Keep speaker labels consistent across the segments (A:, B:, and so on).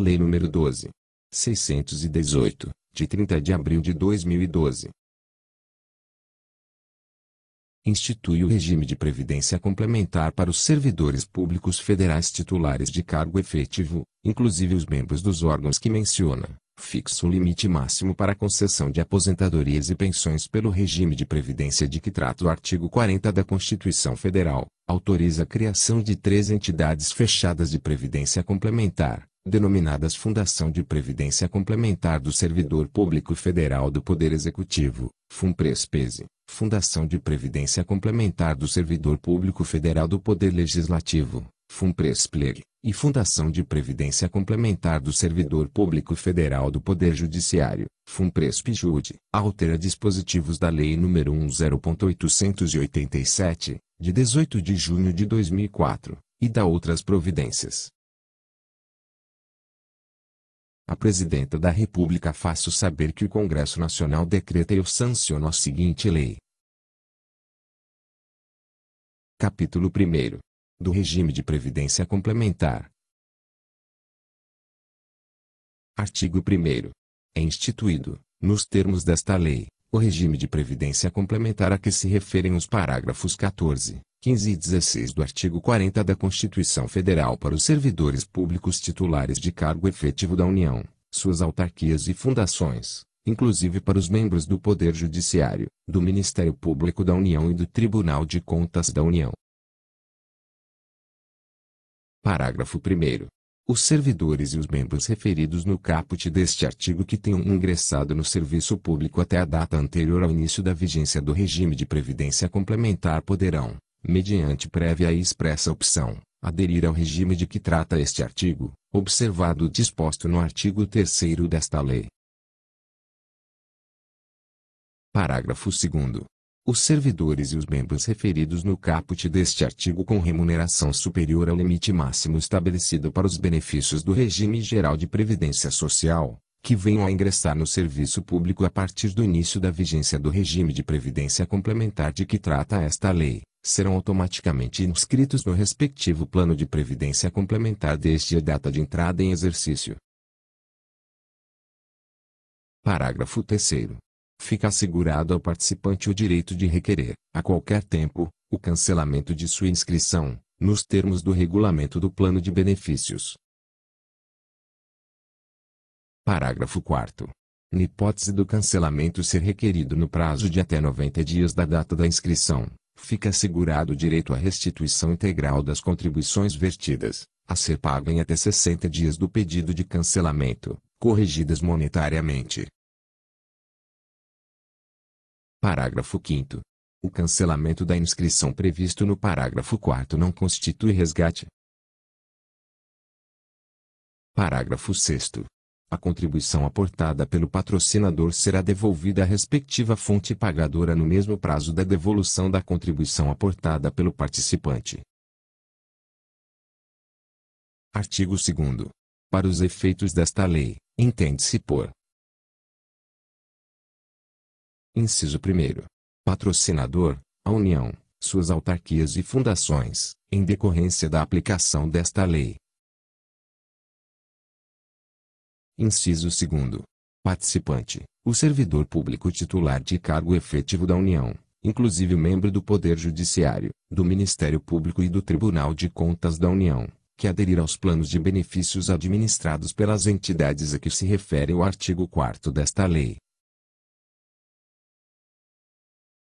A: Lei nº 12.618, de 30 de abril de 2012. Institui o regime de previdência complementar para os servidores públicos federais titulares de cargo efetivo, inclusive os membros dos órgãos que menciona. Fixa o limite máximo para a concessão de aposentadorias e pensões pelo regime de previdência de que trata o artigo 40 da Constituição Federal. Autoriza a criação de 3 entidades fechadas de previdência complementar, denominadas Fundação de Previdência Complementar do Servidor Público Federal do Poder Executivo, FUNPRES-PESE, Fundação de Previdência Complementar do Servidor Público Federal do Poder Legislativo, FUNPRES-PLEG, e Fundação de Previdência Complementar do Servidor Público Federal do Poder Judiciário, FUNPRES-PJUD. Altera dispositivos da Lei nº 10.887, de 18 de junho de 2004, e da outras providências. A Presidenta da República faço saber que o Congresso Nacional decreta e sanciona a seguinte lei. Capítulo 1º. Do Regime de Previdência Complementar. Artigo 1º. É instituído, nos termos desta lei, o regime de previdência complementar a que se referem os parágrafos 14, 15 e 16 do artigo 40 da Constituição Federal para os servidores públicos titulares de cargo efetivo da União, suas autarquias e fundações, inclusive para os membros do Poder Judiciário, do Ministério Público da União e do Tribunal de Contas da União. Parágrafo 1º. Os servidores e os membros referidos no caput deste artigo que tenham ingressado no serviço público até a data anterior ao início da vigência do regime de previdência complementar poderão, mediante prévia e expressa opção, aderir ao regime de que trata este artigo, observado o disposto no artigo 3º desta lei. Parágrafo 2º. Os servidores e os membros referidos no caput deste artigo com remuneração superior ao limite máximo estabelecido para os benefícios do regime geral de previdência social, que venham a ingressar no serviço público a partir do início da vigência do regime de previdência complementar de que trata esta lei, serão automaticamente inscritos no respectivo plano de previdência complementar desde a data de entrada em exercício. Parágrafo 3º. Fica assegurado ao participante o direito de requerer, a qualquer tempo, o cancelamento de sua inscrição, nos termos do regulamento do plano de benefícios. Parágrafo 4º. Na hipótese do cancelamento ser requerido no prazo de até 90 dias da data da inscrição, fica assegurado o direito à restituição integral das contribuições vertidas, a ser paga em até 60 dias do pedido de cancelamento, corrigidas monetariamente. Parágrafo 5º. O cancelamento da inscrição previsto no parágrafo 4º não constitui resgate. Parágrafo 6º. A contribuição aportada pelo patrocinador será devolvida à respectiva fonte pagadora no mesmo prazo da devolução da contribuição aportada pelo participante. Artigo 2º. Para os efeitos desta lei, entende-se por Inciso 1º. Patrocinador, a União, suas autarquias e fundações, em decorrência da aplicação desta lei. Inciso 2º. Participante, o servidor público titular de cargo efetivo da União, inclusive membro do Poder Judiciário, do Ministério Público e do Tribunal de Contas da União, que aderir aos planos de benefícios administrados pelas entidades a que se refere o artigo 4º desta lei.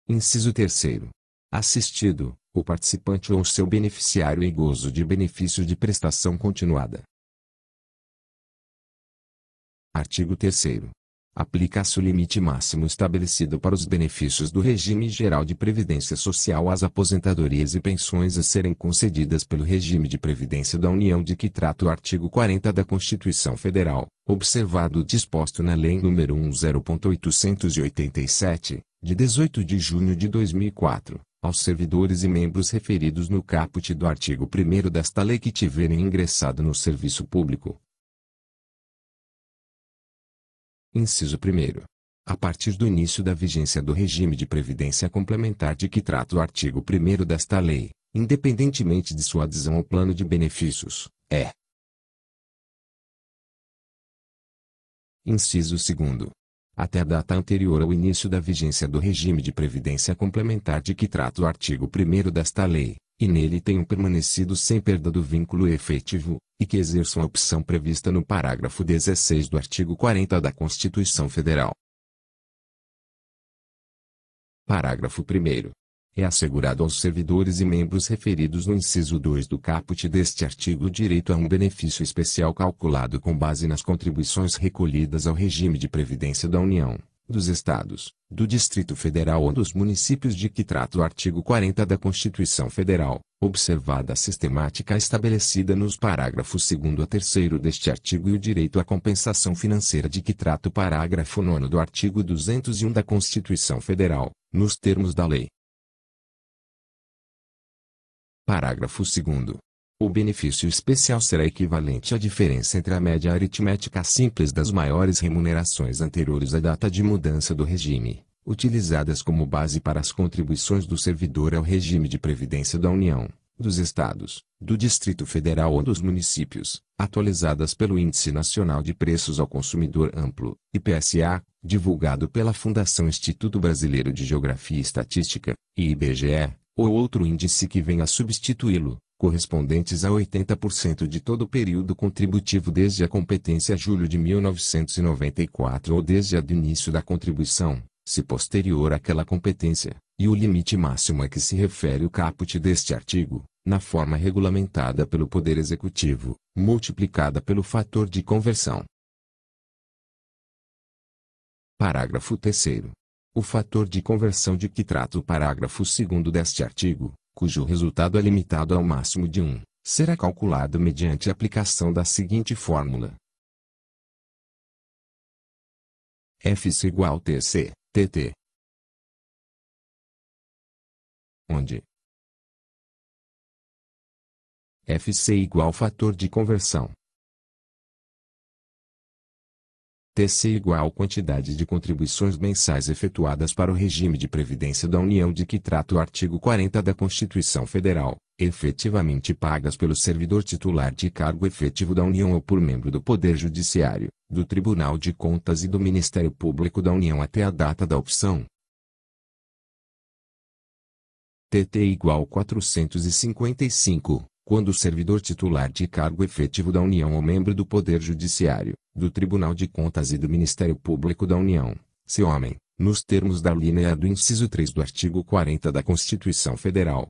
A: Inciso 3º. Assistido, o participante ou seu beneficiário em gozo de benefício de prestação continuada. Artigo 3º. Aplica-se o limite máximo estabelecido para os benefícios do regime geral de previdência social às aposentadorias e pensões a serem concedidas pelo regime de previdência da União de que trata o artigo 40 da Constituição Federal, observado o disposto na Lei nº 10.887, de 18 de junho de 2004, aos servidores e membros referidos no caput do artigo 1º desta lei que tiverem ingressado no serviço público. Inciso 1º. A partir do início da vigência do regime de previdência complementar de que trata o artigo 1º desta lei, independentemente de sua adesão ao plano de benefícios, é Inciso 2º. Até a data anterior ao início da vigência do regime de previdência complementar de que trata o artigo 1º desta lei, e nele tenham permanecido sem perda do vínculo efetivo, e que exerçam a opção prevista no parágrafo 16 do artigo 40 da Constituição Federal. Parágrafo 1º. É assegurado aos servidores e membros referidos no inciso 2 do caput deste artigo o direito a um benefício especial calculado com base nas contribuições recolhidas ao regime de previdência da União, dos Estados, do Distrito Federal ou dos municípios de que trata o artigo 40 da Constituição Federal, observada a sistemática estabelecida nos parágrafos 2º a 3º deste artigo e o direito à compensação financeira de que trata o parágrafo 9º do artigo 201 da Constituição Federal, nos termos da lei. Parágrafo 2º. O benefício especial será equivalente à diferença entre a média aritmética simples das maiores remunerações anteriores à data de mudança do regime, utilizadas como base para as contribuições do servidor ao regime de previdência da União, dos Estados, do Distrito Federal ou dos municípios, atualizadas pelo Índice Nacional de Preços ao Consumidor Amplo, IPSA, divulgado pela Fundação Instituto Brasileiro de Geografia e Estatística, IBGE, ou outro índice que venha a substituí-lo, correspondentes a 80% de todo o período contributivo desde a competência a julho de 1994 ou desde a do início da contribuição, se posterior àquela competência, e o limite máximo a que se refere o caput deste artigo, na forma regulamentada pelo Poder Executivo, multiplicada pelo fator de conversão. Parágrafo 3º. O fator de conversão de que trata o parágrafo 2º deste artigo, cujo resultado é limitado ao máximo de 1, será calculado mediante a aplicação da seguinte fórmula: FC igual TC, TT, onde FC igual fator de conversão, TC igual quantidade de contribuições mensais efetuadas para o regime de previdência da União de que trata o artigo 40 da Constituição Federal, efetivamente pagas pelo servidor titular de cargo efetivo da União ou por membro do Poder Judiciário, do Tribunal de Contas e do Ministério Público da União até a data da opção. TT igual 455. Quando o servidor titular de cargo efetivo da União ou membro do Poder Judiciário, do Tribunal de Contas e do Ministério Público da União, se homem, nos termos da linha do inciso 3 do artigo 40 da Constituição Federal.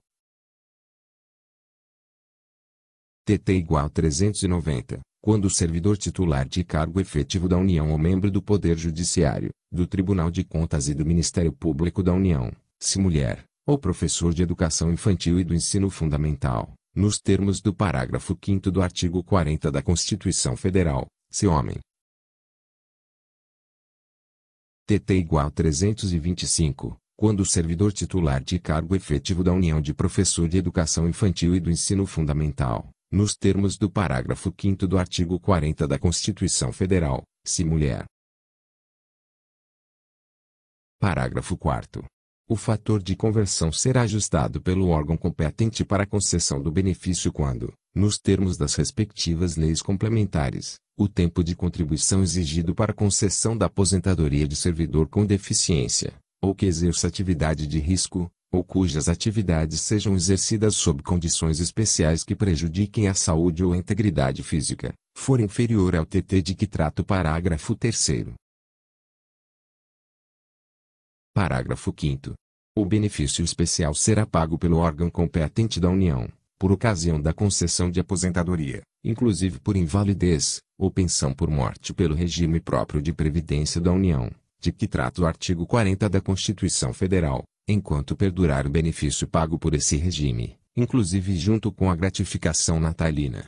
A: TT igual 390, quando o servidor titular de cargo efetivo da União ou membro do Poder Judiciário, do Tribunal de Contas e do Ministério Público da União, se mulher, ou professor de educação infantil e do ensino fundamental, nos termos do parágrafo 5º do artigo 40 da Constituição Federal, se homem. TT igual 325, quando o servidor titular de cargo efetivo da União de professor de educação infantil e do ensino fundamental, nos termos do parágrafo 5º do artigo 40 da Constituição Federal, se mulher. Parágrafo 4º. O fator de conversão será ajustado pelo órgão competente para a concessão do benefício quando, nos termos das respectivas leis complementares, o tempo de contribuição exigido para a concessão da aposentadoria de servidor com deficiência, ou que exerça atividade de risco, ou cujas atividades sejam exercidas sob condições especiais que prejudiquem a saúde ou a integridade física, for inferior ao TT de que trata o parágrafo 3º. Parágrafo 5º. O benefício especial será pago pelo órgão competente da União, por ocasião da concessão de aposentadoria, inclusive por invalidez, ou pensão por morte pelo regime próprio de previdência da União, de que trata o artigo 40 da Constituição Federal, enquanto perdurar o benefício pago por esse regime, inclusive junto com a gratificação natalina.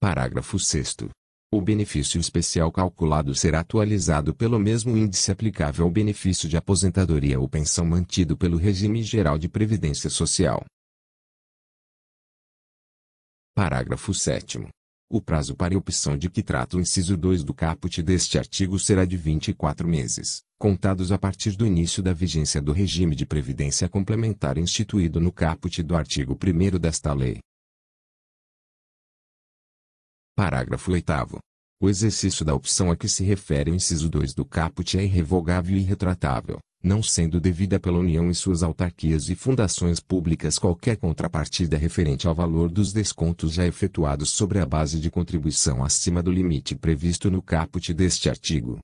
A: Parágrafo 6º. O benefício especial calculado será atualizado pelo mesmo índice aplicável ao benefício de aposentadoria ou pensão mantido pelo regime geral de previdência social. Parágrafo 7º. O prazo para a opção de que trata o inciso 2 do caput deste artigo será de 24 meses, contados a partir do início da vigência do regime de previdência complementar instituído no caput do artigo 1º desta lei. Parágrafo 8º. O exercício da opção a que se refere o inciso 2 do caput é irrevogável e irretratável, não sendo devida pela União e suas autarquias e fundações públicas qualquer contrapartida referente ao valor dos descontos já efetuados sobre a base de contribuição acima do limite previsto no caput deste artigo.